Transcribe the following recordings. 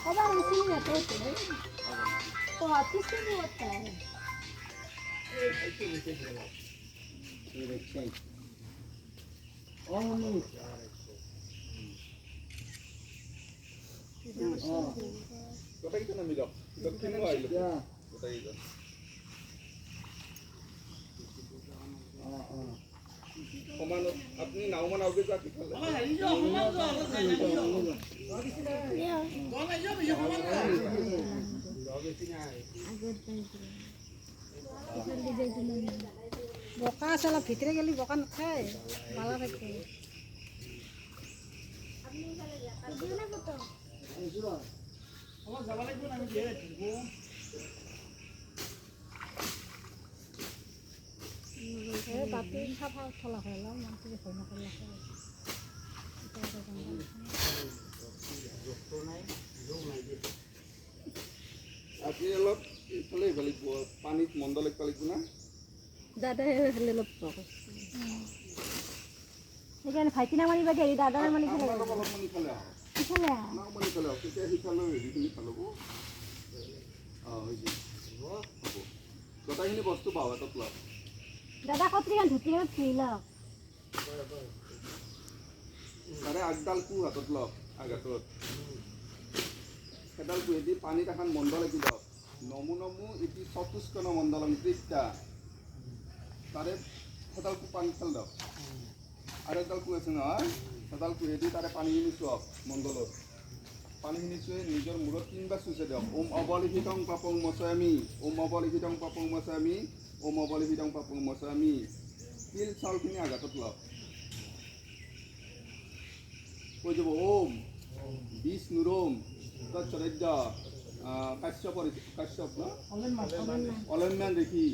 Kadang di sini ya terus. Kok hati sini hotel. Oh, ini. কোথায় গেছেন আমি যাও দক্ষিণ আইলো কোথায় গেছেন সমান আপনি নাওমান আউগে যা কি খালে বোকা আছে অলপ ভিতরে গেলি বোকা নাখায় ভালো থাকে বাতি চাফা থলা হয় মানুষ ভয় নকৰিলে আপনি অলপ ইফালে ইফালে পানীত মন্দল এক পালিব না দাদাই হেলে অলপ সেইকাৰণে ভাইটি নামানি বাকি হেৰি দাদা নামানি খেলে অলপ মানে ইফালে আহ ইফালে নাও মানে ইফালে আহ তেতিয়া সিফালে হেৰিখিনি ফালব হৈছে হ'ব গোটাইখিনি বস্তু পাওঁ হাতত লওক দাদা কত্ৰিখন ধুতিখন ধুই লওক তাৰে আগডাল কো হাতত লওক আগাটোত সেইডাল কুহেদি পানীত এখন মণ্ডল একো দিয়ক নমু নমু এটি চতুষ্কোণ মণ্ডলম ত্ৰিশটা তাৰে সেইডাল কো পানী খেল দিয়ক আৰু এডাল কো আছে নহয় সেইডাল কুহেদি তাৰে পানীখিনি চুৱক মণ্ডলত পানীখিনি চুই নিজৰ মূৰত তিনিবাৰ চুইছে দিয়ক ওম অবলিহিতং পাপং মচামি ওম অবলিহিতং পাপং মচামি ওম অবলিহিতং পাপং মচামি তিল চাউলখিনি আঘাতত লওক কৈ যাব ওম বিষ্ণুৰোম তৎসদৈদ্য কাশ্যপ ন অলম্যান ঋষি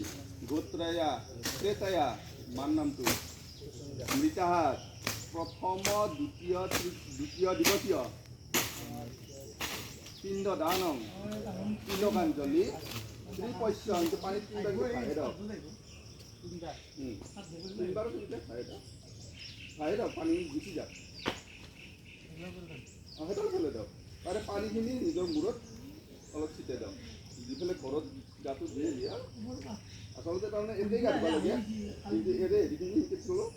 গোত্ৰায়া ত্ৰেতায়া মান নামটো মৃতাহাত প্ৰথম দ্বিতীয় দিৱসীয় পিণ্ড দানম তিলকাঞ্জলি ত্ৰিপস্য সেইটো পানীত তিনিবাৰ খাই দিয়ক তিনিবাৰো খাই দিয়ক পানী গুচি যাওক সেইডাল ফেলে দিয়ক তাৰে পানীখিনি নিজৰ মূৰত অলপ ছিটাই দিয়ক যিফালে ঘৰত গাটো দিয়ে দিয়া আচলতে তাৰমানে এনেই গা ধুব লাগে কিন্তু এৰে হেৰিখিনি শিকিছিলোঁ